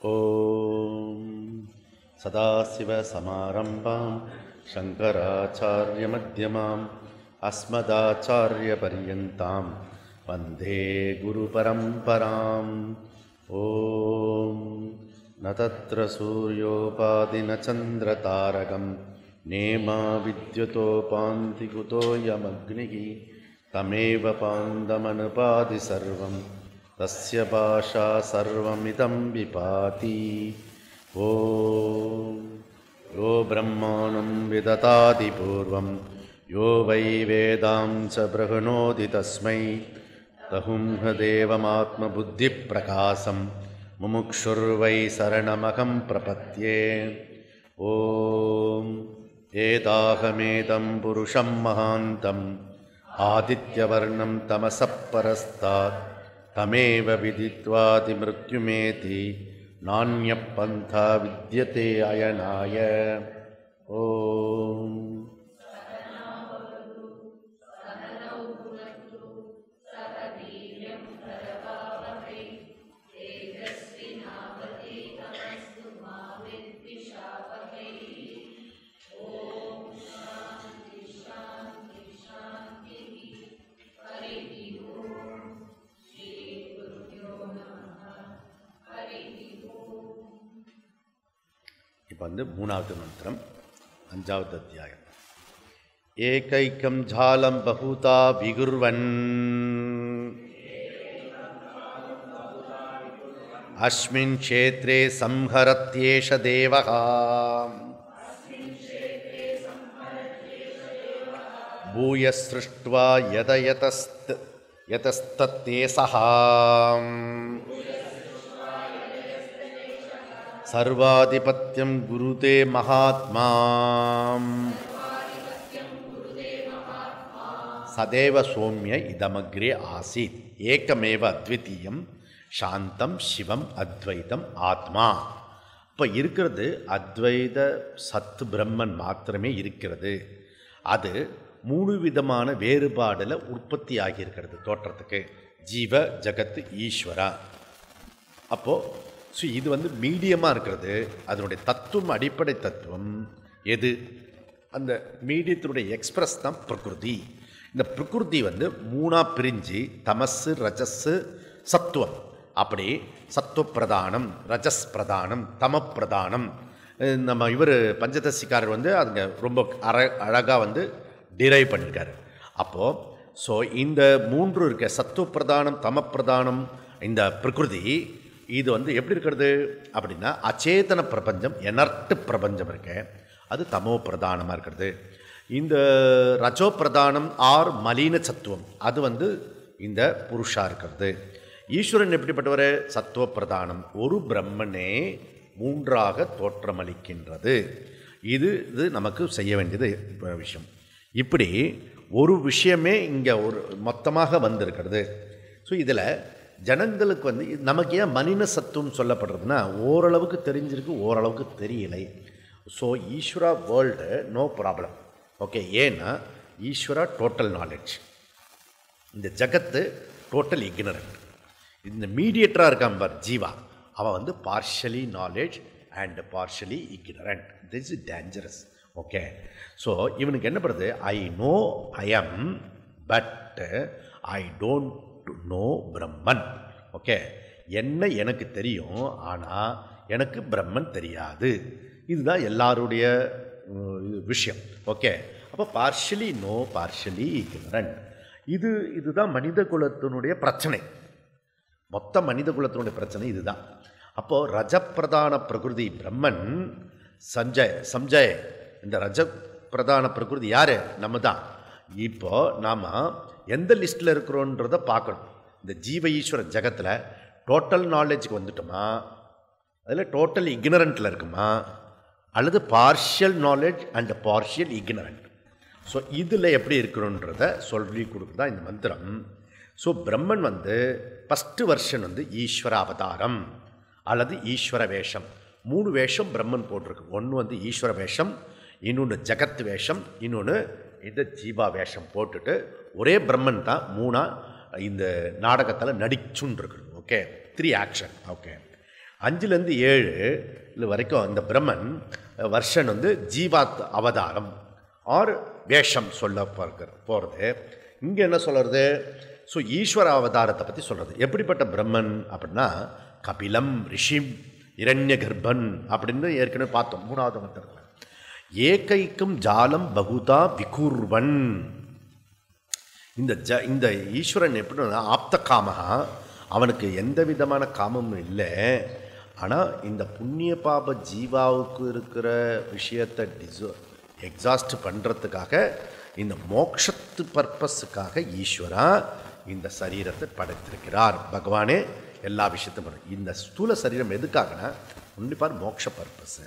ஓம் சதாசிவசமாரம்பாம் சங்கராச்சார்யமத்யமாம் அஸ்மதாச்சார்யபர்யந்தாம் வந்தே குருபரம்பராம். ஓம் ந தத்ர சூர்யோபாதி ந சந்திரதாரகம் நேமா வித்யுதோபாந்தி குதோ யமக்னிः தமேவ பாந்தமனுபாதி சர்வம் தஸ்ய பாஷா சர்வமிதம் விபாதி. ஓம் யோ பிரம்மாணம் விததாதி பூர்வம் யோ வை வேதாம்ச பிரஹணோதி தஸ்மை தஹும் தேவமாத்மபுத்தி பிரகாசம் முமுக்ஷுர்வை சரணமகம் பிரபத்யே. ஓம் ஏதாகமேதம் புருஷம் மகாந்தம் ஆதித்யவர்ணம் தமசப் பரஸ்தாத் தமேவ விதித்வாதி மிருத்யுமேதி நான்யப் பந்தா வித்யதே அயனாய. ஓம் இப்போ மூணாவது மந்திரம், 5வது அத்தியாயம். ஏகைக்கம் ஜாலம் பகுதா விகுர்வன் அஸ்மின் க்ஷேத்ரே சம்ஹரத்யேஷ தேவஹ பூய ஸ்ருஷ்ட்வா யதஸ்தத்தேசஹ சர்வாதிபத்யம் குருதே மகாத்மா சதேவ சோம்ய இதமக்ரே ஆசீத் ஏகமேவ அத்விதீயம் சாந்தம் சிவம் அத்வைதம் ஆத்மா. இப்போ இருக்கிறது அத்வைத சத் பிரம்மன் மாத்திரமே இருக்கிறது. அது 3 விதமான வேறுபாடில் உற்பத்தி ஆகியிருக்கிறது தோற்றத்துக்கு: ஜீவ, ஜகத்து, ஈஸ்வரா. அப்போது இது மீடியமாக இருக்கிறது. அதனுடைய தத்துவம், அடிப்படை தத்துவம் எது? அந்த மீடியத்தினுடைய எக்ஸ்பிரஸ் தான் பிரகிருதி. இந்த பிரகிருதி 3ஆக பிரிஞ்சு தமசு, ரஜஸு, சத்துவம். அப்படி சத்துவ பிரதானம், ரஜஸ் பிரதானம், தம பிரதானம். நம்ம இவர் பஞ்சதசிக்காரர் அதுங்க ரொம்ப அழகாக டிரைவ் பண்ணியிருக்காரு. அப்போது இந்த 3 இருக்க சத்துவ பிரதானம், தம பிரதானம், இந்த பிரகிருதி இது எப்படி இருக்கிறது அப்படின்னா, அச்சேதன பிரபஞ்சம், எனர்ட்டு பிரபஞ்சம் இருக்க, அது தமோ பிரதானமாக இருக்கிறது. இந்த ரஜோ பிரதானம் ஆர் மலீன சத்துவம், அது இந்த புருஷா இருக்கிறது. ஈஸ்வரன் எப்படிப்பட்டவர்? சத்துவ பிரதானம். ஒரு பிரம்மனே 3ஆக தோற்றமளிக்கின்றது. இது நமக்கு செய்ய வேண்டியது விஷயம். இப்படி ஒரு விஷயமே இங்கே ஒரு மொத்தமாக வந்திருக்கிறது. இதில் ஜனங்களுக்கு நமக்கு ஏன் மனித சத்துவம் சொல்லப்படுறதுன்னா, ஓரளவுக்கு தெரிஞ்சிருக்கு, ஓரளவுக்கு தெரியலை. ஈஸ்வரா வேர்ல்டு நோ ப்ராப்ளம். ஓகே, ஏன்னா ஈஸ்வரா டோட்டல் நாலேஜ், இந்த ஜகத்து டோட்டல் இக்னரண்ட். இந்த மீடியேட்டராக இருக்கான் பார் ஜீவா, அவன் partially knowledge and partially ignorant. This is dangerous. Okay, இவனுக்கு என்ன பண்ணுறது? I know I am, but I don't know Brahman. Okay, என்ன எனக்கு தெரியும், ஆனால் எனக்கு பிரம்மன் தெரியாது. இதுதான் எல்லாருடைய விஷயம். ஓகே, அப்போ பார்ஷலி நோ, பார்ஷலி இக்னரண்ட். இதுதான் மனித குலத்தினுடைய பிரச்சனை. மொத்த மனித குலத்தினுடைய பிரச்சனை இதுதான். அப்போது ரஜப்பிரதான பிரகிருதி பிரம்மன் சம்ஜய். இந்த ரஜப்பிரதான பிரகிருதி யார்? நம்ம தான். இப்போது நாம் எந்த லிஸ்ட்டில் இருக்கிறோன்றதை பார்க்கணும். இந்த ஜீவ ஈஸ்வர ஜகத்தில் டோட்டல் நாலேஜுக்கு வந்துட்டோமா, அதில் டோட்டல் இக்னரண்ட்டில் இருக்குமா, அல்லது partial knowledge and partial ignorant. இதில் எப்படி இருக்கணுன்றத சொல்லி கொடுக்குதான் இந்த மந்திரம். பிரம்மன் ஃபஸ்ட்டு வெர்ஷன் ஈஸ்வர அவதாரம் அல்லது ஈஸ்வர வேஷம். 3 வேஷம் பிரம்மன் போட்டிருக்கு. ஒன்று ஈஸ்வர வேஷம், இன்னொன்று ஜகத் வேஷம், இன்னொன்று இந்த ஜீவா வேஷம் போட்டுட்டு ஒரே பிரம்மன் தான் 3ஆக இந்த நாடகத்தில் நடிச்சுன்னு இருக்குது. Okay, 3 action. ஓகே, 5லேருந்து 7 வரைக்கும் இந்த பிரம்மன் வருஷன் வந்து ஜீவாத் அவதாரம் ஆர் வேஷம் சொல்ல போகிறது. இங்கே என்ன சொல்கிறது? ஸோ ஈஸ்வர அவதாரத்தை பற்றி சொல்கிறது. எப்படிப்பட்ட பிரம்மன் அப்படின்னா கபிலம் ரிஷிம் இரண்ய கர்ப்பன் அப்படின்னு ஏற்கனவே பார்த்தோம் 3வது மந்திரத்தில். ஏகைக்கும் ஜாலம் பகுதா விகுர்வன். இந்த ஈஸ்வரன் எப்படின்னா ஆப்த காமகா, அவனுக்கு எந்த விதமான காமமும் இல்லை. ஆனால் இந்த புண்ணிய பாப ஜீவாவுக்கு இருக்கிற விஷயத்தை எக்ஸாஸ்ட் பண்ணுறதுக்காக இந்த மோட்சத்து பர்பஸுக்காக ஈஸ்வரா இந்த சரீரத்தை படைத்திருக்கிறார். பகவானே எல்லா விஷயத்தையும் பண்ண. இந்த ஸ்தூல சரீரம் எதுக்காகனா கண்டிப்பாக மோட்ச பர்பஸ்.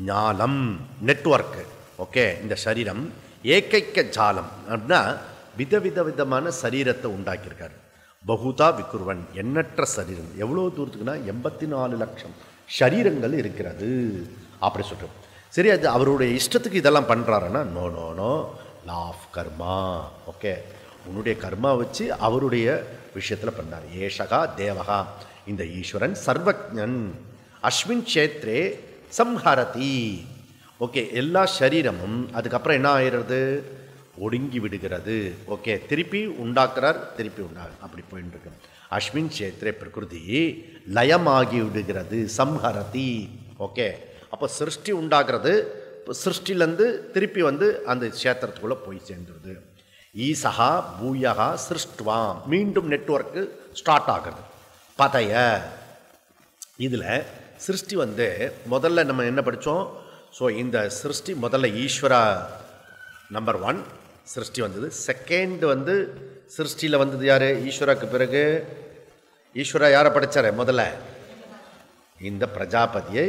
ஞாலம் நெட்வொர்க்கு. ஓகே, இந்த சரீரம் ஏகைக்க ஜாலம் அப்படின்னா விதமான சரீரத்தை உண்டாக்கியிருக்காரு. பகுதா விக்குர்வன், எண்ணற்ற சரீரம். எவ்வளோ தூரத்துக்குன்னா 84 லட்சம் சரீரங்கள் இருக்கிறது அப்படி சொல்கிறோம். சரி, அது அவருடைய இஷ்டத்துக்கு இதெல்லாம் பண்ணுறாருன்னா no no no, law of karma. Okay, உன்னுடைய கர்மா வச்சு அவருடைய விஷயத்தில் பண்ணார். ஏஷகா தேவகா, இந்த ஈஸ்வரன் சர்வஜன். அஸ்மின் க்ஷேத்ரே சம்ஹரதி. ஓகே, எல்லா சரீரமும் அதுக்கப்புறம் என்ன ஆயிடுறது? ஒடுங்கி விடுகிறது. ஓகே, திருப்பி உண்டாக்குறார், திருப்பி அப்படி போயிட்டு இருக்கு. அஸ்மின் க்ஷேத்ரே பிரகிருதி லயமாகி விடுகிறது. சம்ஹரதி. ஓகே, அப்போ சிருஷ்டி உண்டாக்குறது, சிருஷ்டிலேருந்து திருப்பி வந்து அந்த க்ஷேத்திரத்துக்குள்ளே போய் சேர்ந்துருது. ஈசகா பூயகா சிருஷ்டுவா, மீண்டும் நெட்வொர்க்கு ஸ்டார்ட் ஆகுறது. பதைய இதில் சிருஷ்டி வந்து முதல்ல நம்ம என்ன படித்தோம்? ஸோ இந்த சிருஷ்டி முதல்ல ஈஸ்வரா நம்பர் 1 சிருஷ்டி வந்தது. செகண்ட் வந்து சிருஷ்டியில் வந்தது யார்? ஈஸ்வராக்கு பிறகு ஈஸ்வரா யாரை படைத்தார்? முதல்ல இந்த பிரஜாபதியை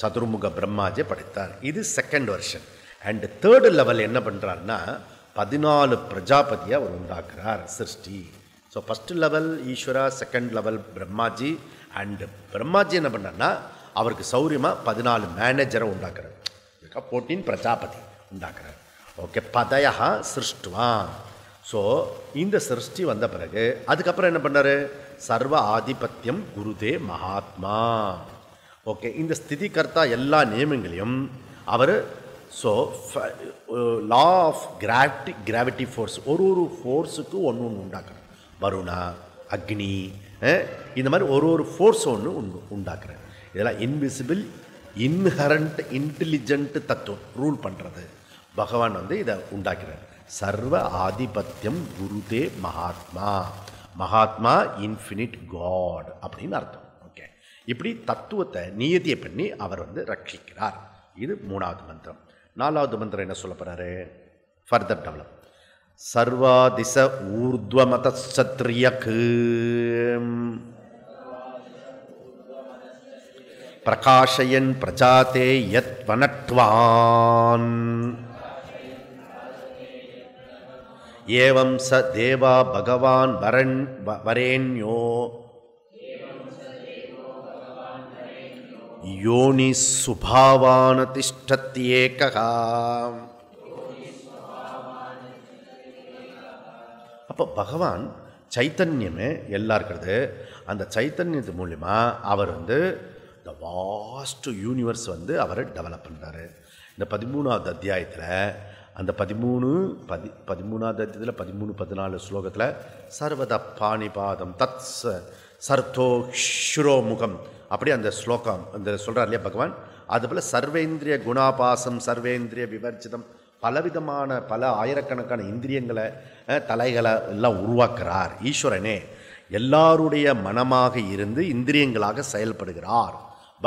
சதுர்முக பிரம்மாஜியை படைத்தார். இது second version. And third level என்ன பண்ணுறாருன்னா 14 பிரஜாபதியை அவர் உண்டாக்குறார் சிருஷ்டி. ஸோ ஃபஸ்ட்டு லெவல் ஈஸ்வரா, second level Brahmaji. And Brahmaji என்ன பண்ணார்னா அவருக்கு சௌரியமாக 14 மேனேஜரை உண்டாக்குறார். 14 பிரஜாபதி உண்டாக்குறார். ஓகே, பதயா சிருஷ்டுவா. ஸோ இந்த சிருஷ்டி வந்த பிறகு அதுக்கப்புறம் என்ன பண்ணார்? சர்வ ஆதிபத்தியம் குருதே மகாத்மா. ஓகே, இந்த ஸ்திதி கர்த்தா எல்லா நியமங்களையும் அவர் so law of gravity force, ஒரு ஃபோர்ஸுக்கு ஒன்று உண்டாக்குறார். வருணா, அக்னி, இந்த மாதிரி ஒரு ஃபோர்ஸ் ஒன்று உண்டாக்குறார். இதெல்லாம் இன்விசிபிள் இன்ஹரண்ட் இன்டெலிஜென்ட் தத்துவம் ரூல் பண்ணுறது. பகவான் வந்து இதை உண்டாக்குறார். சர்வ ஆதிபத்தியம் குருதே மகாத்மா. மகாத்மா இன்ஃபினிட் காட் அப்படின்னு அர்த்தம். ஓகே, இப்படி தத்துவத்தை நியதியை பண்ணி அவர் வந்து ரட்சிக்கிறார். இது 3வது மந்திரம். 4வது மந்திரம் என்ன சொல்ல போகிறாரு? Further develop. சர்வாதிச ஊர்த்வமத சத்ரியக் பிரகாஷயன் பிரஜாதே யத் வனட்வான் ஏவம் ச தேவா பகவான் வரேண்யோ யோனி சுபாவான திஷ்டத்யேகா. அப்போ பகவான் சைத்தன்யமே எல்லாம் இருக்கிறது. அந்த சைத்தன்யத்து மூலிமா அவர் வந்து த வாஸ்ட் யூனிவர்ஸ் வந்து அவர் டெவலப் பண்ணுறாரு. இந்த 13வது அத்தியாயத்தில் அந்த 13வது அத்தியாயத்தில் 13-14 ஸ்லோகத்தில் சர்வத பாணிபாதம் தத் சர்த்தோ ஷுரோமுகம் அப்படி அந்த ஸ்லோகம் அந்த சொல்கிறார் இல்லையா பகவான். அதுபோல் சர்வேந்திரிய குணாபாசம் சர்வேந்திரிய விவர்ஜிதம், பலவிதமான பல ஆயிரக்கணக்கான இந்திரியங்களை தலைகளை எல்லாம் உருவாக்குறார். ஈஸ்வரனே எல்லாருடைய மனமாக இருந்து இந்திரியங்களாக செயல்படுகிறார்.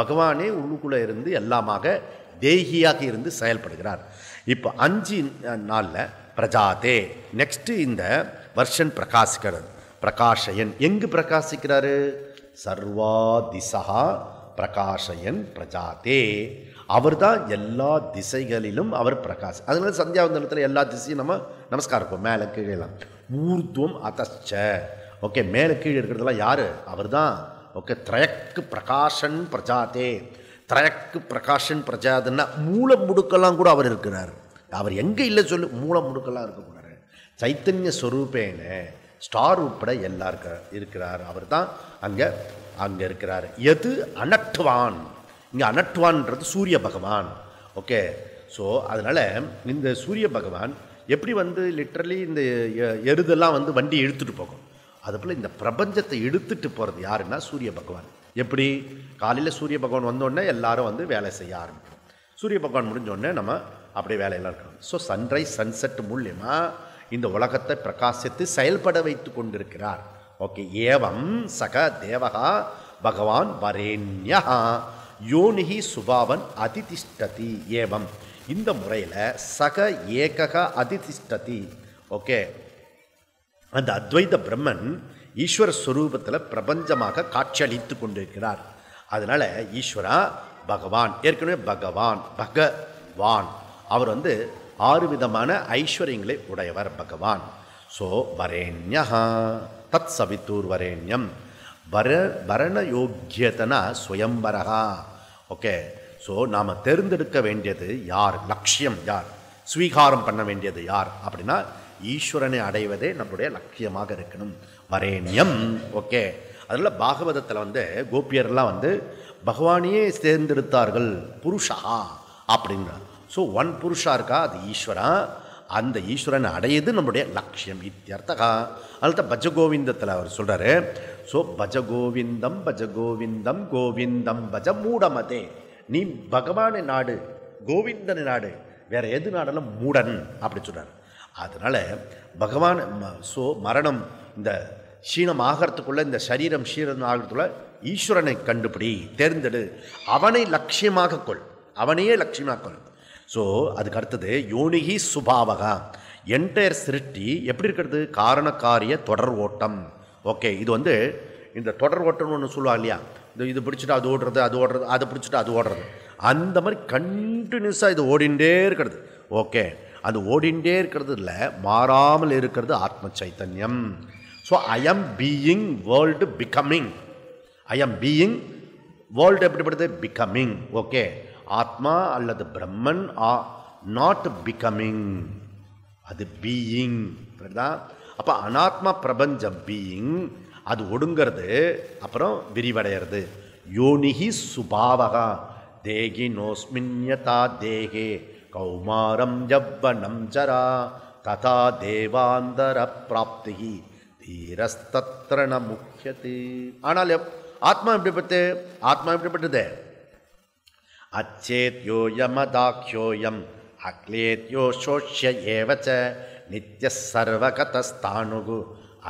பகவானே உள்ளுக்குள்ளே இருந்து எல்லாமாக தேகியாக இருந்து செயல்படுகிறார். இப்போ 5 நாளில் பிரஜாதே. நெக்ஸ்ட்டு இந்த வருஷன் பிரகாசிக்கிறது. பிரகாஷயன் எங்கு பிரகாசிக்கிறாரு? சர்வாதிசா பிரகாஷயன் பிரஜாதே. அவர் தான் எல்லா திசைகளிலும் அவர் பிரகாஷ். அதனால சந்தியாவந்தனத்தில் எல்லா திசையும் நம்ம நமஸ்காரம் இருப்போம், மேலே கீழே. ஊர்துவம் அதச்ச. ஓகே, மேலே கீழே இருக்கிறதெல்லாம் யார்? அவர் தான். ஓகே, திரயக்கு பிரகாஷன் பிரஜாதே. திரயக்கு பிரகாஷன் பிரஜாதுன்னா மூல முடுக்கெல்லாம் கூட அவர் இருக்கிறார். அவர் எங்கே இல்லை சொல்லு, மூல முடுக்கெல்லாம் இருக்கக்கூடாது. சைத்தன்ய ஸ்வரூபேன ஸ்டார் உட்பட எல்லாருக்கும் இருக்கிறார். அவர் தான் அங்கே அங்கே இருக்கிறார். எது அனட்வான், இங்கே அனட்வான்ன்றது சூரிய பகவான். ஓகே, ஸோ அதனால் இந்த சூரிய பகவான் எப்படி லிட்ரலி இந்த எருதெல்லாம் வண்டி இழுத்துட்டு போகும், அதுபோல் இந்த பிரபஞ்சத்தை இழுத்துட்டு போகிறது யாருன்னா சூரிய பகவான். எப்படி காலையில் சூரிய பகவான் வந்தோடனே எல்லாரும் வேலை செய்ய ஆரம்பிக்கும், சூரிய பகவான் முடிஞ்சோடனே நம்ம அப்படியே வேலையெல்லாம் இருக்கணும். ஸோ சன்ரைஸ் சன்செட் மூலியமாக இந்த உலகத்தை பிரகாசித்து செயல்பட வைத்து கொண்டிருக்கிறார். ஓகே, ஏவம் சக தேவகா பகவான் வரேண்யா யோனிஹி சுபாவன் அதிதிஷ்டதி. ஏவம் இந்த முறையில் சக ஏகக அதிதிஷ்டதி. ஓகே, அந்த அத்வைத பிரம்மன் ஈஸ்வர ஸ்வரூபத்தில் பிரபஞ்சமாக காட்சியளித்து கொண்டிருக்கிறார். அதனால் ஈஸ்வரா பகவான், ஏற்கனவே பகவான் அவர் 6 விதமான ஐஸ்வர்யங்களை உடையவர் பகவான். ஸோ வரேண்யா தத் சவித்தூர் வரேண்யம் வரணயோக்கியதனா சுயம்பரகா. ஓகே, ஸோ நாம் தேர்ந்தெடுக்க வேண்டியது யார், லட்சியம் யார், ஸ்வீகாரம் பண்ண வேண்டியது யார் அப்படின்னா ஈஸ்வரனை அடைவதே நம்முடைய லட்சியமாக இருக்கணும். வரேண்யம். ஓகே, அதில் பாகவதத்தில் கோபியர்லாம் பகவானையே தேர்ந்தெடுத்தார்கள் புருஷா அப்படின்றார். ஸோ ஒன் புருஷா இருக்கா, அது ஈஸ்வரா, அந்த ஈஸ்வரனை அடையது நம்முடைய லட்சியம் இத்தியர்த்தகா. அதில் பஜகோவிந்தத்தில் அவர் சொல்கிறாரு, ஸோ பஜகோவிந்தம் பஜகோவிந்தம் கோவிந்தம் பஜ மூடமதே. நீ பகவானை நாடு, கோவிந்தனை நாடு, வேற எது நாடெல்லாம் மூடன் அப்படி சொல்கிறார். அதனால் பகவான் ஸோ மரணம் இந்த க்ஷீணம் ஆகிறதுக்குள்ளே, இந்த சரீரம் க்ஷீணம் ஆகிறதுக்குள்ள ஈஸ்வரனை கண்டுபிடி, தேர்ந்தெடு, அவனை லட்சியமாக கொள், அவனையே லட்சியமாக கொள். ஸோ அதுக்கு அடுத்தது யோனிகி சுபாவகா. என்டையர் சிருஷ்டி எப்படி இருக்கிறது, காரணக்காரிய தொடர் ஓட்டம். ஓகே, இது இந்த தொடர் ஓட்டம்னு ஒன்று சொல்லுவா இல்லையா, இது பிடிச்சிட்டு அது ஓடுறது, அது ஓடுறது, அதை பிடிச்சிட்டு அது ஓடுறது, அந்த மாதிரி கண்டினியூஸாக இது ஓடிண்டே இருக்கிறது. ஓகே, அது ஓடிண்டே இருக்கிறது இல்லை, மாறாமல் இருக்கிறது ஆத்ம சைத்தன்யம். So I am being world becoming, I am being world எப்படிப்படுது, பிகமிங். ஓகே, ஆத்மா அல்லது பிரம்மன் நாட் பிகமிங், அது பீயிங். அப்போ அனாத்மா பிரபஞ்சம் பீயிங், அது ஒடுங்கிறது, அப்புறம் விரிவடைகிறது. யோனிஹி சுபாவகா தேகி நோஸ்மின்யதா தேகே கௌமாரம் யவ்வனம் ஜரா ததா தேவாந்தர பிராப்தி தீரஸ்தத்ர ந முக்கியது. ஆனால் ஆத்மா எப்படிப்பட்டது, அச்சேத்யோயமதாக்யோயம் அக்லேத்யோ சோஷ்ய ஏவச்ச நித்ய சர்வகதஸ்தானுகு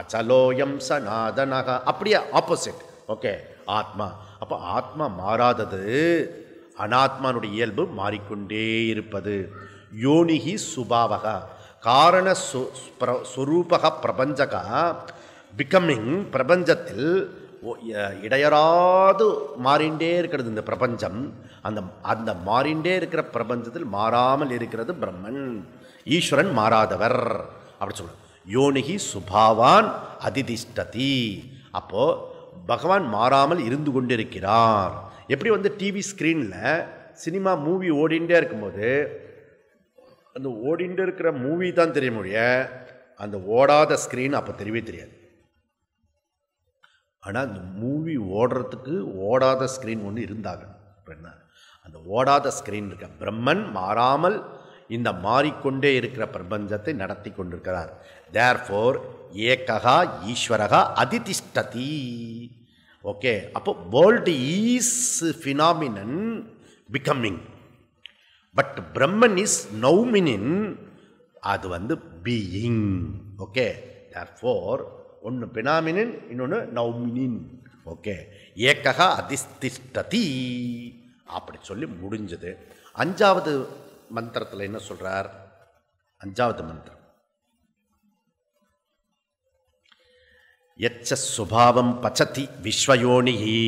அச்சலோயம் சநாதனக. அப்படியே ஆப்போசிட். ஓகே, ஆத்மா. அப்போ ஆத்மா மாறாதது, அனாத்மானுடைய இயல்பு மாறிக்கொண்டே இருப்பது. யோனிஹி சுபாவக காரண ஸ்வரூபக பிரபஞ்சக பிகமிங். பிரபஞ்சத்தில் இடையறாது மாறிண்டே இருக்கிறது இந்த பிரபஞ்சம். அந்த மாறிண்டே இருக்கிற பிரபஞ்சத்தில் மாறாமல் இருக்கிறது பிரம்மன், ஈஸ்வரன் மாறாதவர் அப்படி சொல்ல. யோனிகி சுபாவான் அதிதிஷ்டதி. அப்போது பகவான் மாறாமல் இருந்து கொண்டிருக்கிறார். எப்படி டிவி ஸ்க்ரீனில் சினிமா மூவி ஓடிண்டே இருக்கும்போது அந்த ஓடிண்டே இருக்கிற மூவி தான் தெரிய முடிய, அந்த ஓடாத ஸ்க்ரீன் அப்போ தெரியவே தெரியாது. ஆனால் அந்த மூவி ஓடுறதுக்கு ஓடாத ஸ்க்ரீன் ஒன்று இருந்தாங்க. என்ன அந்த ஓடாத ஸ்க்ரீன் இருக்க பிரம்மன் மாறாமல் இந்த மாறிக்கொண்டே இருக்கிற பிரபஞ்சத்தை நடத்தி கொண்டிருக்கிறார். தேர்ஃபோர் ஏகா ஈஸ்வரகா அதிதிஷ்டதி. ஓகே, அப்போ world is phenomenon becoming, but Brahman is noumenon, அது பீயிங். ஓகே, தேர்ஃபோர் ஒன்று பினாமினின், இன்னொன்று நௌமினின். ஓகே, ஏகா அதிதிஷ்டதி அப்படி சொல்லி முடிஞ்சது. 5வது மந்திரத்தில் என்ன சொல்றார்? 5வது மந்திரம், யச்ச சுபாவம் பச்சதி விஸ்வயோனிஹி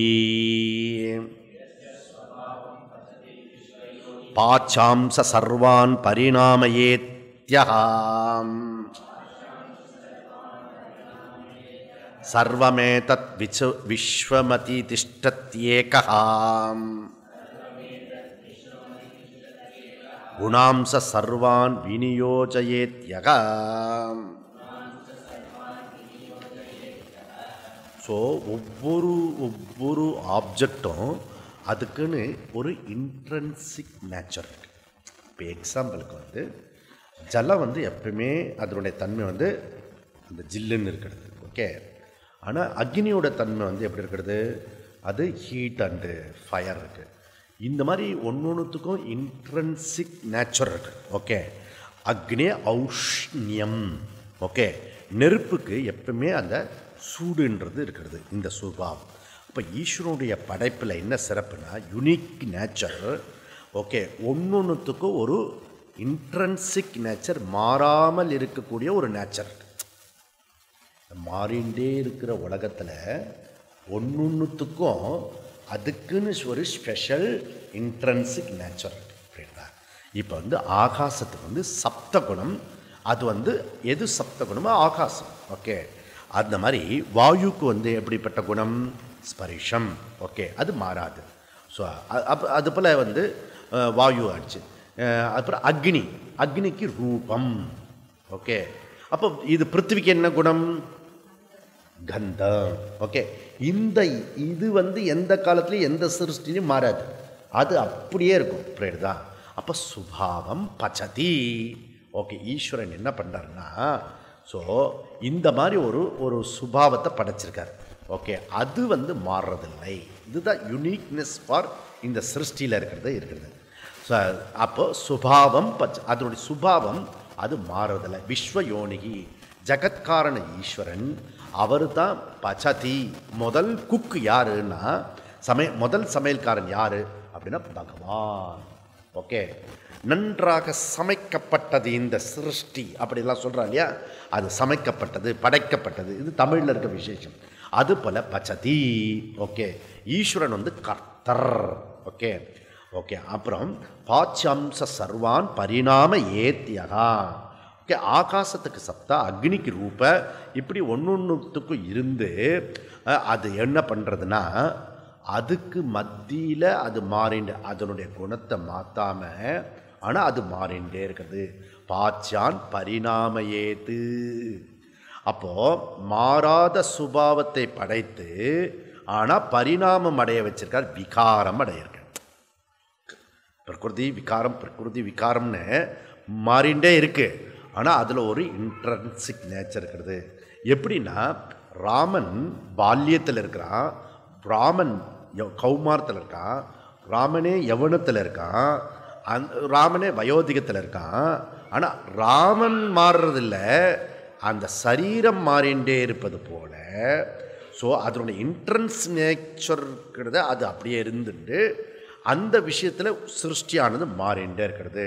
பாச்சாம்ச சர்வான் பரிணாமயேத்யஹாம் சர்வமேதத் விஸ்வமதி திஷ்டத்யேகஹாம் குணாம்ச சர்வான் விநியோஜயேத்யஹாம். ஸோ ஒவ்வொரு ஆப்ஜெக்டும் அதுக்குன்னு ஒரு இன்ட்ரென்சிக் நேச்சர் இருக்குது. இப்போ எக்ஸாம்பிளுக்கு வந்து ஜலம் வந்து எப்பவுமே அதனுடைய தன்மை வந்து அந்த ஜில்லுன்னு இருக்கிறது. ஓகே, ஆனால் அக்னியோட தன்மை வந்து எப்படி இருக்கிறது, அது ஹீட் அண்டு ஃபயர் இருக்குது. இந்த மாதிரி ஒன்றுத்துக்கும் இன்ட்ரென்சிக் நேச்சர் இருக்குது. ஓகே, அக்னி ஔஷ்ணியம். ஓகே, நெருப்புக்கு எப்பவுமே அந்த சூடுன்றது இருக்கிறது, இந்த சுபாவம். இப்போ ஈஸ்வரனுடைய படைப்பில் என்ன சிறப்புனா யுனிக் நேச்சர். ஓகே, ஒன்றுத்துக்கும் ஒரு இன்ட்ரென்சிக் நேச்சர், மாறாமல் இருக்கக்கூடிய ஒரு நேச்சர். மாறிண்டே இருக்கிற உலகத்தில் ஒன்றுத்துக்கும் அதுக்குன்னு ஒரு ஸ்பெஷல் இன்ட்ரென்சிக் நேச்சர் அப்படின்னா. இப்போ வந்து ஆகாசத்துக்கு வந்து சப்தகுணம், அது வந்து எது சப்தகுணமோ ஆகாசம். ஓகே, அந்த மாதிரி வாயுக்கு வந்து எப்படிப்பட்ட குணம், ஸ்பரிஷம். ஓகே, அது மாறாது. ஸோ அது போல் வந்து வாயு ஆச்சு. அப்புறம் அக்னிக்கு ரூபம். ஓகே, அப்போ இது பிருத்திவிக்கு என்ன குணம், கந்தம். ஓகே, இது வந்து எந்த காலத்துலையும் எந்த சிருஷ்டிலையும் மாறாது, அது அப்படியே இருக்கும். புரியுது தான். அப்போ சுபாவம் பச்சதி. ஓகே, ஈஸ்வரன் என்ன பண்ணுறாருன்னா, ஸோ இந்த மாதிரி ஒரு சுபாவத்தை படைச்சிருக்கார். ஓகே, அது வந்து மாறுறதில்லை. இதுதான் யுனிக்னஸ் ஃபார் இந்த சிருஷ்டியில் இருக்கிறது. ஸோ அப்போ சுபாவம் அதனுடைய சுபாவம் அது மாறுறதில்லை. விஸ்வயோனிகி ஜகத்காரண ஈஸ்வரன், அவர் தான் பச்சதி. முதல் குக்கு யாருன்னா முதல் சமையல்காரன் யார் அப்படின்னா பகவான். ஓகே, நன்றாக சமைக்கப்பட்டது இந்த சிருஷ்டி அப்படிலாம் சொல்கிறான் இல்லையா, அது சமைக்கப்பட்டது, படைக்கப்பட்டது. இது தமிழில் இருக்க விசேஷம். அது போல் பச்சதி. ஓகே, ஈஸ்வரன் வந்து கர்த்தர். ஓகே ஓகே அப்புறம் பாச்யம்ச சர்வான் பரிணாம ஏத்தியகா. ஓகே, ஆகாசத்துக்கு சப்தா, அக்னிக்கு ரூப, இப்படி ஒன்றுத்துக்கும் இருந்து அது என்ன பண்ணுறதுன்னா அதுக்கு மத்தியில் அது மாறிண்டு, அதனுடைய குணத்தை மாற்றாமல், ஆனால் அது மாறிண்டே இருக்கிறது. பாச்சான் பரிணாம ஏத்து. அப்போது மாறாத சுபாவத்தை படைத்து ஆனால் பரிணாமம் அடைய வச்சிருக்கார், விகாரம் அடையிருக்கார். பிரகிருதி விகாரம்னு மாறிண்டே இருக்குது, ஆனால் அதில் ஒரு இன்ட்ரென்சிக் நேச்சர் இருக்கிறது. எப்படின்னா ராமன் பால்யத்தில் இருக்கிறான், ராமன் கௌமாரத்தில் இருக்கான், ராமனே யவனத்தில் இருக்கான், ராமனே வயோதிகத்தில் இருக்கான். ஆனால் ராமன் மாறுறதில்லை, அந்த சரீரம் மாறிண்டே இருப்பது போல. ஸோ அதனுடைய இன்ட்ரன்ஸ் நேச்சர் இருக்கிறத அது அப்படியே இருந்துட்டு அந்த விஷயத்தில் சிருஷ்டியானது மாறிண்டே இருக்கிறது.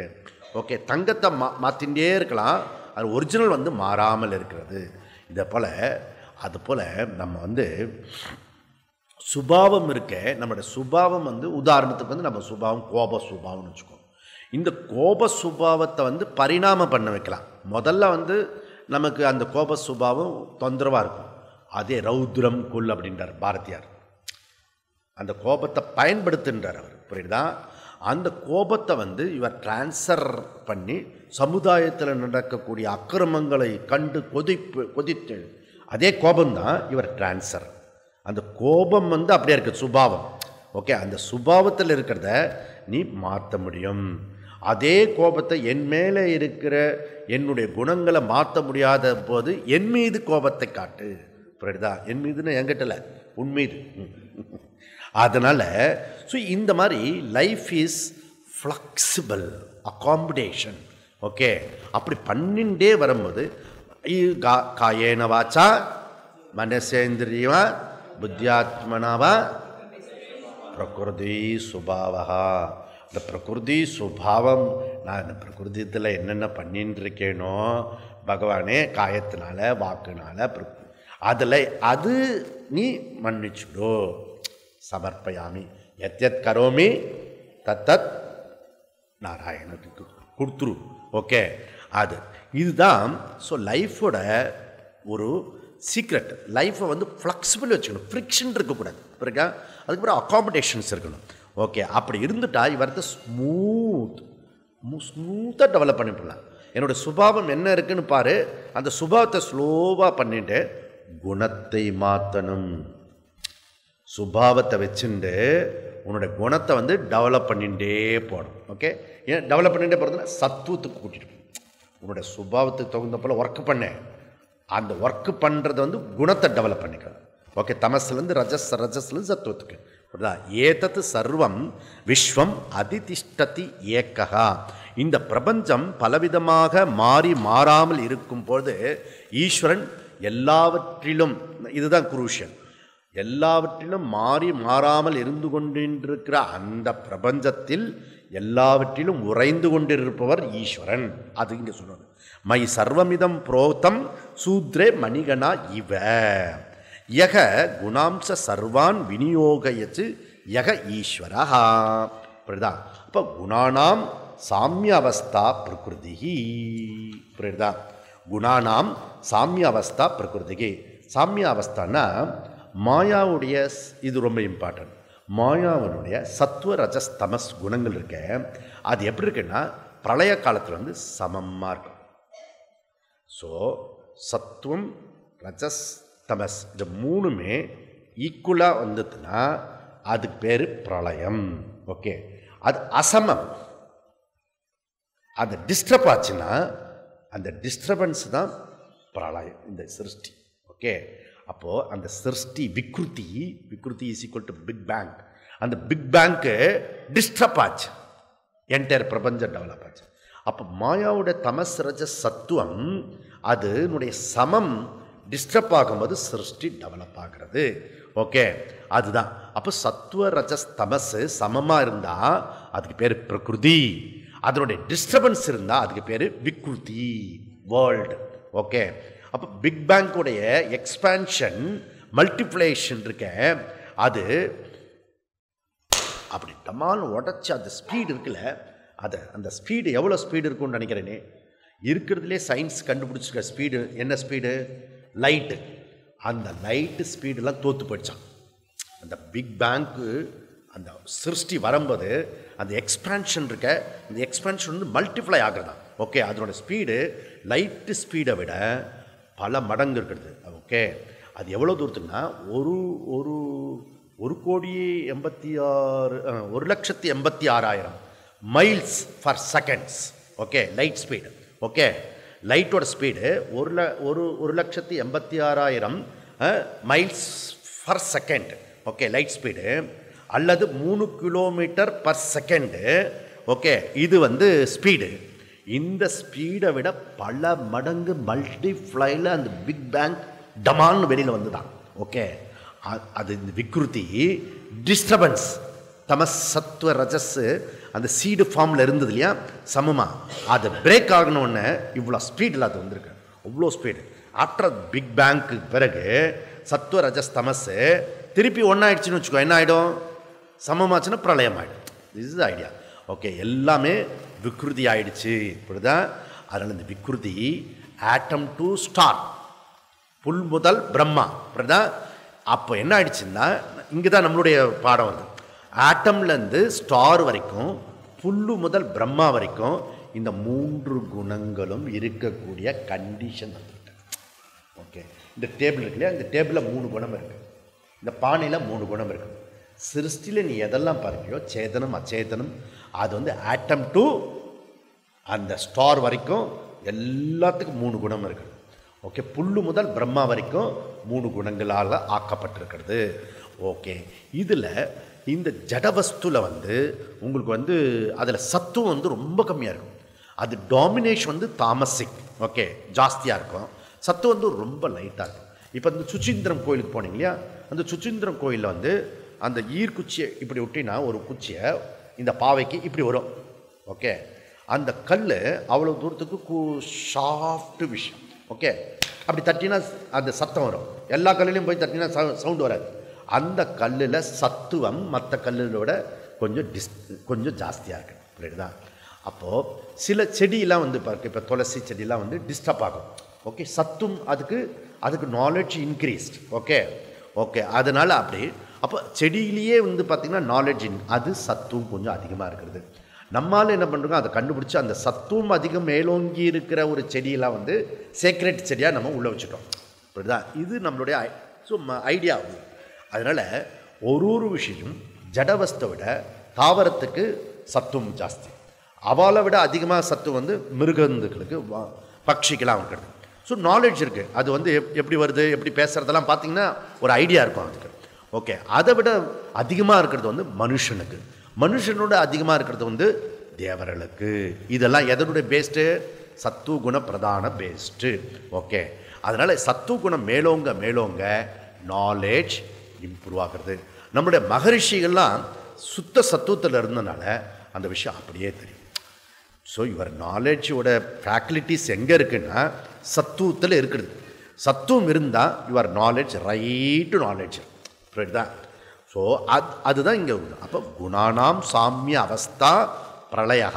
ஓகே, தங்கத்தை மாற்றிகிட்டே இருக்கலாம், அது ஒரிஜினல் வந்து மாறாமல் இருக்கிறது. இதை போல் அது போல் நம்ம வந்து சுபாவம் இருக்க, நம்மளோட சுபாவம் வந்து உதாரணத்துக்கு வந்து நம்ம சுபாவம் கோப சுபாவம்னு வச்சுக்கோம். இந்த கோப சுபாவத்தை வந்து பரிணாமம் பண்ண வைக்கலாம். முதல்ல வந்து நமக்கு அந்த கோப சுபாவம் தொந்தரவாக இருக்கும். அதே ரௌத்ரம் குல் அப்படின்றார் பாரதியார். அந்த கோபத்தை பயன்படுத்துன்றார் அவர். புரியுதா? அந்த கோபத்தை வந்து இவர் டிரான்ஸ்ஃபர் பண்ணி சமுதாயத்தில் நடக்கக்கூடிய அக்கிரமங்களை கண்டு கொதித்து அதே கோபம்தான் இவர் டிரான்ஸ்ஃபர். அந்த கோபம் வந்து அப்படியே இருக்குது சுபாவம். ஓகே, அந்த சுபாவத்தில் இருக்கிறத நீ மாற்ற முடியும். அதே கோபத்தை என் மேலே இருக்கிற என்னுடைய குணங்களை மாற்ற முடியாத போது என் மீது கோபத்தை காட்டு. புரியுதா? என் மீதுன்னு என்கிட்ட இல்லை, உன் மீது. அதனால் ஸோ இந்த மாதிரி life is flexible accommodation. Okay, அப்படி பண்ணிண்டே வரும்போது காயேன வாச்சா மனசேந்திரியவா புத்தியாத்மனாவா பிரகிருதி சுபாவா. இந்த பிரகிருதி சுபாவம், நான் இந்த பிரகிருதியில் என்னென்ன பண்ணின்னு இருக்கேனோ பகவானே, காயத்தினால வாக்குனால அதில் அது நீ மன்னிச்சுடோ. சமர்ப்பயாமி எத் கரோமி தத்தத் நாராயணத்துக்கு கொடுத்துரு. ஓகே, இதுதான். ஸோ லைஃபோட ஒரு சீக்ரெட். லைஃப்பை வந்து ஃப்ளெக்சிபிள் வச்சுக்கணும், ஃப்ரிக்ஷன் இருக்கக்கூடாது. பிறகு அதுக்கப்புறம் அகாமடேஷன்ஸ் இருக்கணும். ஓகே, அப்படி இருந்துட்டா இவரத்தை ஸ்மூத்தாக டெவலப் பண்ணிவிடலாம். என்னோடய சுபாவம் என்ன இருக்குன்னு பாரு, அந்த சுபாவத்தை ஸ்லோவாக பண்ணிவிட்டு குணத்தை மாற்றணும். சுபாவத்தை வச்சுட்டு உன்னோட குணத்தை வந்து டெவலப் பண்ணிகிட்டே போகணும். ஓகே, ஏன் டெவலப் பண்ணிகிட்டே போகிறதுனா சத்துவத்துக்கு கூட்டிகிட்டு உன்னோட சுபாவத்துக்கு தகுந்த போல் ஒர்க் பண்ண, அந்த ஒர்க்கு பண்ணுறது வந்து குணத்தை டெவலப் பண்ணிக்கலாம். ஓகே, தமஸ்லேருந்து ரஜஸ்லேருந்து சத்துவத்துக்கு. ஏதத்து சர்வம் விஸ்வம் அதிதிஷ்டதி ஏக்கா. இந்த பிரபஞ்சம் பலவிதமாக மாறி மாறாமல் இருக்கும்போது ஈஸ்வரன் எல்லாவற்றிலும், இதுதான் குரூஷியல், எல்லாவற்றிலும் மாறி மாறாமல் இருந்து கொண்டிருக்கிற அந்த பிரபஞ்சத்தில் எல்லாவற்றிலும் உறைந்து கொண்டிருப்பவர் ஈஸ்வரன். அது இங்கே சொல்லுவது. மை சர்வமிதம் புரோதம் சூத்ரே மணிகனா இவ யக குணாம்ச சர்வான் விநியோகயச்சு யக ஈஸ்வரா. புரியுதா? அப்போ குணானாம் சாமிய அவஸ்தா பிரகிருதி. புரியுதா? குணானாம் சாமிய அவஸ்தா பிரகிருதி. சாமிய அவஸ்தானா மாயாவுடைய, இது ரொம்ப இம்பார்ட்டன்ட், மாயாவனுடைய சத்துவ ரஜஸ் தமஸ் குணங்கள் இருக்க, அது எப்படி இருக்குன்னா பிரளய காலத்தில் வந்து சமமாக இருக்கும். ஸோ சத்துவம் ரஜஸ் தமஸ் இந்த மூணுமே ஈக்குவலாக வந்ததுன்னா அதுக்கு பேர் பிரளயம். ஓகே, அது அசமம், அது டிஸ்டர்ப் ஆச்சுன்னா அந்த டிஸ்டர்பன்ஸ் தான் பிரளயம், இந்த சிருஷ்டி. ஓகே, அப்போது அந்த சிருஷ்டி விக்ருதி is equal to big bang. அந்த பிக் பேங்க்கு டிஸ்டர்ப் ஆச்சு, என்டையர் பிரபஞ்சம் டெவலப் ஆச்சு. அப்போ மாயாவுடைய தமஸ் ரஜ சத்துவம் அதனுடைய சமம் டிஸ்டர்ப் ஆகும்போது சிருஷ்டி டெவலப் ஆகிறது. ஓகே, அதுதான். அப்போ சத்துவ ரஜஸ் தமஸ் சமமாக இருந்தால் அதுக்கு பேர் பிரகிருதி, அதனுடைய டிஸ்டர்பன்ஸ் இருந்தால் அதுக்கு பேர் விக்ருதி, வேர்ல்டு. ஓகே, அப்போ பிக் பேங்குடைய எக்ஸ்பேன்ஷன் மல்டிப்ளேஷன் இருக்க, அது அப்படி டமால் உடச்சி அந்த ஸ்பீடு இருக்குல்ல, அதை அந்த ஸ்பீடு எவ்வளோ ஸ்பீடு இருக்குன்னு நினைக்கிறேனே, இருக்கிறதுலே சயின்ஸ் கண்டுபிடிச்சிருக்க ஸ்பீடு என்ன ஸ்பீடு? லைட்டு. அந்த லைட்டு ஸ்பீடெல்லாம் தோற்று போயிடுச்சான். அந்த பிக் பேங்க்கு அந்த சிருஷ்டி வரும்போது அந்த எக்ஸ்பேன்ஷன் இருக்க, அந்த எக்ஸ்பேன்ஷன் வந்து மல்டிப்ளை ஆகிறதா. ஓகே, அதனோட ஸ்பீடு லைட்டு ஸ்பீடை விட பல மடங்கு இருக்கிறது. ஓகே, அது எவ்வளோ தூரத்துக்குன்னா ஒரு ஒரு 1,86,000 miles for seconds. Okay, light speed. Okay, லைட்டோட speed 1,86,000 miles for second. Okay, light speed, அல்லது 3 கிலோமீட்டர் பர் செகண்டு. ஓகே, இது வந்து ஸ்பீடு. இந்த ஸ்பீடை விட பல மடங்கு மல்டிஃப்ளைல அந்த பிக் பேங் டமான்னு வெளியில் வந்து தான். ஓகே, அது இந்த விக்ருதி டிஸ்டர்பன்ஸ் தமஸ் சத்துவ ரஜஸ் அந்த சீடு ஃபார்மில் இருந்தது இல்லையா சமமாக, அது பிரேக் ஆகணுன்னு இவ்வளோ ஸ்பீடில் அது வந்திருக்கு. அவ்வளோ ஸ்பீடு. ஆஃப்டர் பிக் பேங்க்கு பிறகு சத்துவ ரஜஸ் தமஸ் திருப்பி ஒன்றாயிடுச்சுன்னு வச்சுக்கோ, என்ன ஆகிடும்? சமமாச்சுன்னா பிரளயம் ஆகிடும். This is idea. ஓகே, எல்லாமே விக்ருதி ஆயிடுச்சு. இப்படிதான். அதனால் இந்த விக்ருதி ஆட்டம் டு ஸ்டார், புல் முதல் பிரம்மா. இப்படிதான். அப்போ என்ன ஆயிடுச்சுன்னா, இங்கே தான் நம்மளுடைய பாடம் வருது. ஆட்டம்லேருந்து ஸ்டார் வரைக்கும், புல்லு முதல் பிரம்மா வரைக்கும் இந்த 3 குணங்களும் இருக்கக்கூடிய கண்டிஷன் வந்துருக்கு. ஓகே, இந்த டேபிள் இருக்கு இல்லையா, இந்த டேபிளில் 3 குணம் இருக்குது, இந்த பானையில் 3 குணம் இருக்குது. சிருஷ்டியில் நீ எதெல்லாம் பார்க்கியோ, சேதனம் அச்சேதனம், அது வந்து ஆட்டம் டு அந்த ஸ்டார் வரைக்கும் எல்லாத்துக்கும் 3 குணம் இருக்குது. ஓகே, புல்லு முதல் பிரம்மா வரைக்கும் 3 குணங்களால் ஆக்கப்பட்டிருக்கிறது. ஓகே, இதில் இந்த ஜடவஸ்துவில் வந்து உங்களுக்கு வந்து அதில் சத்துவம் வந்து ரொம்ப கம்மியாக இருக்கும். அது டாமினேஷன் வந்து தாமசிக். ஓகே, ஜாஸ்தியாக இருக்கும். சத்துவம் வந்து ரொம்ப லைட்டாக இருக்கும். இப்போ இந்த சுச்சீந்திரம் கோயிலுக்கு போனீங்க இல்லையா, அந்த சுச்சீந்திரம் கோயிலில் வந்து அந்த ஈர்க்குச்சியை இப்படி விட்டினா ஒரு குச்சியை இந்த பாவைக்கு இப்படி வரும். ஓகே, அந்த கல் அவ்வளோ தூரத்துக்கு சாஃப்ட் விஷயம். ஓகே, அப்படி தட்டினா அந்த சத்தம் வரும். எல்லா கல்லுலையும் போய் தட்டினா சவுண்டு வராது. அந்த கல்லில் சத்துவம் மற்ற கல்லுகளோட கொஞ்சம் ஜாஸ்தியாக இருக்குது. புரியுதா? அப்போது சில செடியெலாம் வந்து பார்க்க, இப்போ துளசி செடியெலாம் வந்து டிஸ்டர்ப் ஆகும். ஓகே, சத்துவம் அதுக்கு நாலேஜ் இன்க்ரீஸ்ட். ஓகே, அதனால் அப்படி. அப்போ செடியிலேயே வந்து பார்த்திங்கன்னா நாலேஜ் அது சத்துவம் கொஞ்சம் அதிகமாக இருக்கிறது. நம்மளால் என்ன பண்ணுறோம், அதை கண்டுபிடிச்சி அந்த சத்துவம் அதிகம் மேலோங்கி இருக்கிற ஒரு செடியெல்லாம் வந்து சேக்ரெட் செடியாக நம்ம உள்ளே வச்சுட்டோம். புரியுதா? இது நம்மளுடைய ஐடியா. அதனால் ஒரு விஷயம் ஜடவஸ்தை விட தாவரத்துக்கு சத்துவம் ஜாஸ்தி, அவளை விட அதிகமாக சத்துவம் வந்து மிருகந்துகளுக்கு பட்சிக்கெல்லாம் இருக்கிறது. ஸோ நாலேஜ் இருக்குது. அது வந்து எப்படி வருது, எப்படி பேசுகிறதெல்லாம் பார்த்தீங்கன்னா ஒரு ஐடியா இருக்கும் அதுக்கு. ஓகே, அதை விட அதிகமாக இருக்கிறது வந்து மனுஷனுக்கு, மனுஷனோட அதிகமாக இருக்கிறது வந்து தேவர்களுக்கு. இதெல்லாம் எதனுடைய பேஸ்ட்டு? சத்துவ குண பிரதான பேஸ்ட்டு. ஓகே, அதனால் சத்துவ குணம் மேலோங்க மேலோங்க நாலேஜ் இம்ப்ரூவ் ஆகிறது. நம்மளுடைய மகரிஷிகள்லாம் சுத்த சத்துவத்தில் இருந்தனால அந்த விஷயம் அப்படியே தெரியும். ஸோ யுவர் நாலேஜோட ஃபேக்கல்ட்டிஸ் எங்கே இருக்குன்னா சத்துவத்தில் இருக்குது. சத்துவம் இருந்தால் யுவர் நாலேஜ் ரைட்டு நாலேஜ், புரியுதா? ஸோ அதுதான் இங்கே. அப்போ குணானாம் சாமிய அவஸ்தா பிரளயா,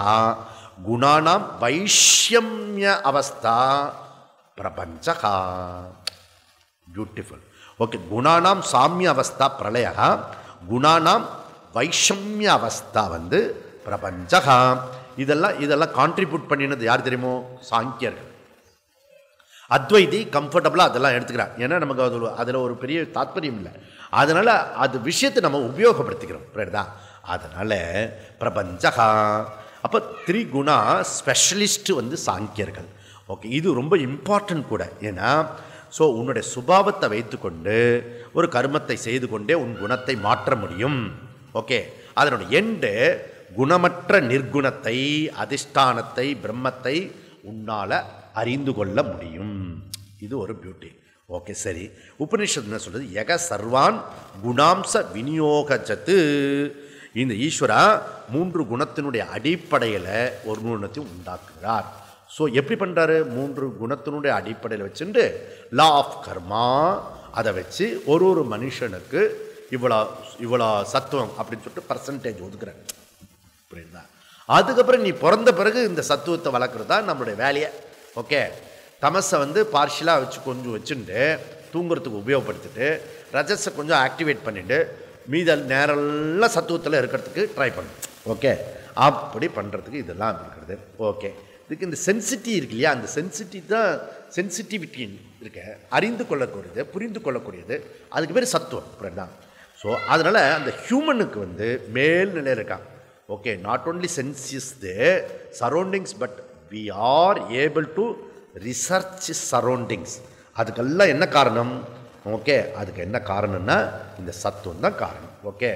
குணானாம் வைஷமிய அவஸ்தா பிரபஞ்சகா. பியூட்டிஃபுல். ஓகே, குணானாம் சாமிய அவஸ்தா பிரளயா, குணானாம் வைஷமிய அவஸ்தா வந்து பிரபஞ்சகா. இதெல்லாம் கான்ட்ரிபியூட் பண்ணினது யார் தெரியுமோ? சாங்கியர்கள். அத்வைதி கம்ஃபர்டபுளாக அதெல்லாம் எடுத்துக்கிறான். ஏன்னா நமக்கு அதில் ஒரு பெரிய தாத்பரியம் இல்லை. அதனால் அது விஷயத்தை நம்ம உபயோகப்படுத்திக்கிறோம், புரியுதா? அதனால் பிரபஞ்சகா. அப்போ திரிகுணா ஸ்பெஷலிஸ்ட்டு வந்து சாங்கியர்கள். ஓகே, இது ரொம்ப இம்பார்ட்டன்ட் கூட. ஏன்னா ஸோ உன்னுடைய சுபாவத்தை வைத்துக்கொண்டு ஒரு கர்மத்தை செய்து கொண்டே உன் குணத்தை மாற்ற முடியும். ஓகே, அதனுடைய எண்டு குணமற்ற நிர்குணத்தை, அதிஷ்டானத்தை, பிரம்மத்தை உன்னால் அறிந்து கொள்ள முடியும். இது ஒரு பியூட்டி. ஓகே, சரி. உபனிஷத்து என்ன சொல்றது? யக சர்வான் குணாம்ச விநியோகச்சத்து. இந்த ஈஸ்வரா 3 குணத்தினுடைய அடிப்படையில் ஒரு குணத்தை உண்டாக்குகிறார். ஸோ எப்படி பண்ணுறாரு? 3 குணத்தினுடைய அடிப்படையில் வச்சுட்டு லா ஆஃப் கர்மா அதை வச்சு ஒரு மனுஷனுக்கு இவ்வளோ சத்துவம் அப்படின்னு சொல்லிட்டு பர்சன்டேஜ் ஒதுக்குறாரு, புரியுதா? அதுக்கப்புறம் நீ பிறந்த பிறகு இந்த சத்துவத்தை வளர்க்குறது தான் நம்மளுடைய வேலையை. ஓகே, தமஸை வந்து பார்ஷியலாக வச்சு கொஞ்சம் வச்சுட்டு தூங்குறதுக்கு உபயோகப்படுத்திட்டு ரஜஸை கொஞ்சம் ஆக்டிவேட் பண்ணிவிட்டு மீதல் நேரெல்லாம் சத்துவத்தில் இருக்கிறதுக்கு ட்ரை பண்ணு. ஓகே, அப்படி பண்ணுறதுக்கு இதெல்லாம் இருக்கிறது. ஓகே, இதுக்கு இந்த சென்சிட்டி இருக்கு இல்லையா, அந்த சென்சிட்டிவிட்டி இருக்க அறிந்து கொள்ளக்கூடியது, புரிந்து கொள்ளக்கூடியது, அதுக்கு பேர் சத்துவம், புரியுதா? ஸோ அதனால் அந்த ஹியூமனுக்கு வந்து மேல்நிலையில் இருக்கான். Okay, not only sensuous the surroundings but we are able to research surroundings. அதுக்கெல்லாம் என்ன காரணம்? ஓகே, அதுக்கு என்ன காரணம்னா இந்த சத்துவம் தான் காரணம். ஓகே,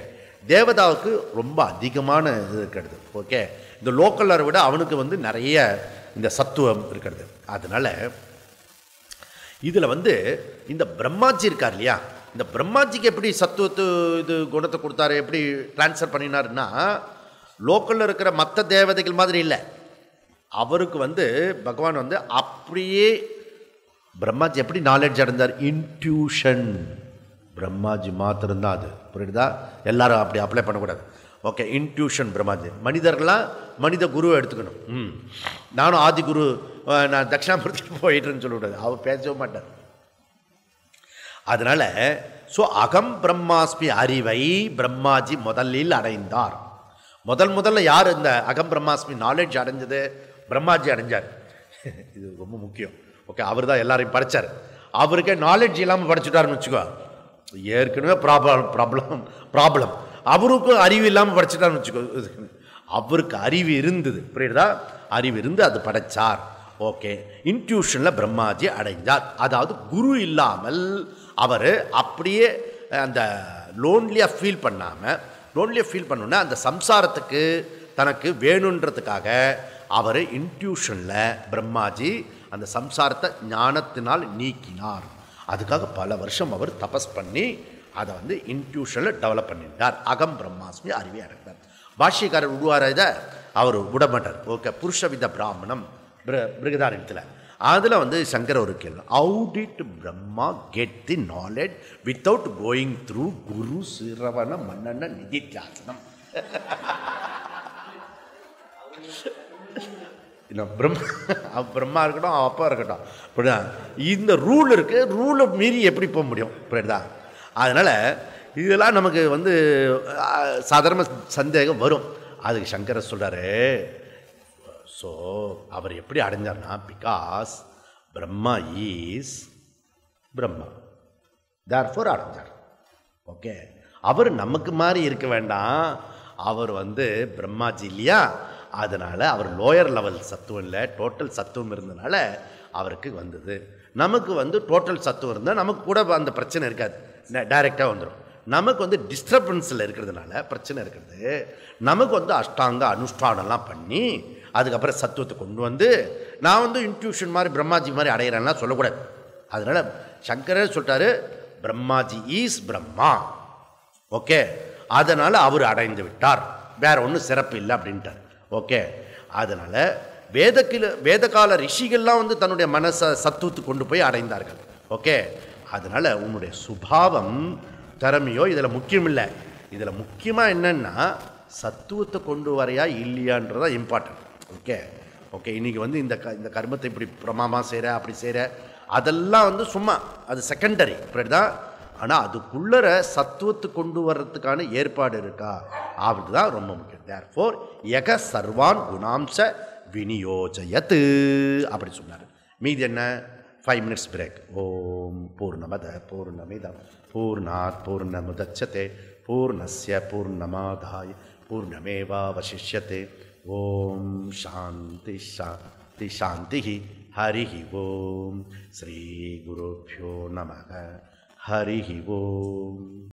தேவதாவுக்கு ரொம்ப அதிகமான இது இருக்கிறது. ஓகே, இந்த லோக்கலரை விட அவனுக்கு வந்து நிறைய இந்த சத்துவம் இருக்கிறது. அதனால் இதில் வந்து இந்த பிரம்மாஜி இருக்கார் இல்லையா, இந்த பிரம்மாஜிக்கு எப்படி சத்துவத்து இது குணத்தை கொடுத்தாரு, எப்படி டிரான்ஸ்ஃபர் பண்ணினார்னா லோக்கலில் இருக்கிற மற்ற தேவதைகள் மாதிரி இல்லை. அவருக்கு வந்து பகவான் வந்து அப்படியே பிரம்மாஜி எப்படி நாலேஜ் அடைந்தார்? இன்ட்யூஷன். பிரம்மாஜி மாத்திரம்தான் அது, புரியுதா? எல்லாரும் அப்படி அப்ளை பண்ணக்கூடாது. Okay, intuition Brahmaji. மனிதர்களாம் மனித குருவை எடுத்துக்கணும். நானும் ஆதி குரு நான் தட்சிணாமூர்த்திக்கு போயிட்டுன்னு சொல்லக்கூடாது, அவர் பேசவே மாட்டார். அதனால் ஸோ அகம் பிரம்மாஸ்மி அறிவை பிரம்மாஜி முதலில் அடைந்தார். முதல்ல யார் இந்த அகம் பிரம்மாஸ்மி நாலேஜ் அடைஞ்சது? பிரம்மாஜி அடைஞ்சார். இது ரொம்ப முக்கியம். ஓகே, அவர் தான் எல்லாரையும் படித்தார். அவருக்கே நாலேஜ் இல்லாமல் படிச்சுட்டாருன்னு வச்சுக்கோ, ஏற்கனவே ப்ராப்ளம். அவருக்கும் அறிவு இல்லாமல் படிச்சுட்டாருன்னு வச்சுக்கோ. அவருக்கு அறிவு இருந்தது, புரியுதா? அறிவு இருந்து அது படைச்சார். ஓகே, இன்ட்யூஷனில் பிரம்மாஜி அடைஞ்சார். அதாவது குரு இல்லாமல் அவர் அப்படியே அந்த லோன்லியாக ஃபீல் பண்ணோன்னா அந்த சம்சாரத்துக்கு தனக்கு வேணுன்றதுக்காக அவர் இன்ட்யூஷனில் பிரம்மாஜி அந்த சம்சாரத்தை ஞானத்தினால் நீக்கினார். அதுக்காக பல வருஷம் அவர் தபஸ் பண்ணி அதை வந்து இன்ட்யூஷனில் டெவலப் பண்ணிட்டார். அகம் பிரம்மாஸ்மி அறிவை அடைந்தார். பாஷ்யக்காரர் விடுவார், இதை அவர் விடமாட்டார். ஓகே, புருஷவித பிராமணம் பிருகதாரண்யத்தில் அதில் வந்து சங்கர ஒரு கேள்வி, how did Brahma get the knowledge without going through guru சிரவண மன்னன நிதித்தியாசனம்? பிரம்மா இருக்கட்டும், அப்பா இருக்கட்டும், புரியுதா? இந்த ரூல் இருக்கு, ரூலை மீறி எப்படி போக முடியும், புரியுதா? அதனால் இதெல்லாம் நமக்கு வந்து சாதாரண சந்தேகம் வரும். அதுக்கு சங்கரர் சொல்கிறாரு, ஸோ அவர் எப்படி அடைஞ்சார்னா, because Brahma is Brahma. Therefore அடைஞ்சார். ஓகே, அவர் நமக்கு மாதிரி இருக்க வேண்டாம், அவர் பிரம்மாஜி இல்லையா, அதனால் அவர் லோயர் லெவல் சத்துவம் இல்லை, டோட்டல் சத்துவம் இருந்ததுனால அவருக்கு வந்தது. நமக்கு டோட்டல் சத்துவம் இருந்தால் நமக்கு கூட அந்த பிரச்சனை இருக்காது, டைரெக்டாக வந்துடும். நமக்கு டிஸ்டர்பன்ஸில் இருக்கிறதுனால பிரச்சனை இருக்கிறது. நமக்கு அஷ்டாங்க அனுஷ்டானம்லாம் பண்ணி அதுக்கப்புறம் சத்துவத்தை கொண்டு நான் இன்ட்யூஷன் மாதிரி பிரம்மாஜி மாதிரி அடையிறேன்லாம் சொல்லக்கூடாது. அதனால் சங்கரர் சொல்லிட்டாரு, பிரம்மாஜி ஈஸ் பிரம்மா. ஓகே, அதனால் அவர் அடைந்து விட்டார், வேற ஒன்றும் சிறப்பு இல்லை அப்படின்ட்டார். ஓகே, அதனால் வேதகால ரிஷிகள்லாம் தன்னுடைய மனசை சத்துவத்துக்கு கொண்டு போய் அடைந்தார்கள். ஓகே, அதனால் உன்னுடைய சுபாவம் திறமையோ இதில் முக்கியம் இல்லை. இதில் முக்கியமாக என்னென்னா சத்துவத்தை கொண்டு வரையா இல்லையான்றதான் இம்பார்ட்டன்ட். ஓகே ஓகே இன்றைக்கி இந்த கர்மத்தை இப்படி பிரமாமா செய்கிற அப்படி செய்கிற அதெல்லாம் சும்மா அது செகண்டரி இப்படி தான். ஆனால் அதுக்குள்ளற சத்துவத்தை கொண்டு வர்றதுக்கான ஏற்பாடு இருக்கா அப்படி தான் ரொம்ப முக்கியம். தேர்ஃபோர் யக சர்வான் குணாம்ச விநியோஜயத்து அப்படி சொன்னார். மீதி என்ன, 5 minutes பிரேக். ஓம் பூர்ணமத பூர்ணமிதம் பூர்ணாத் பூர்ணமுதச்யதே பூர்ணஸ்ய பூர்ணமாதாய பூர்ணமேவாவசிஷ்யதே. ஓம் சாந்தி சாந்தி சாந்தி. ஹரி ஓம். ஸ்ரீ குருभ्यो நமः. ஹரி ஓம்.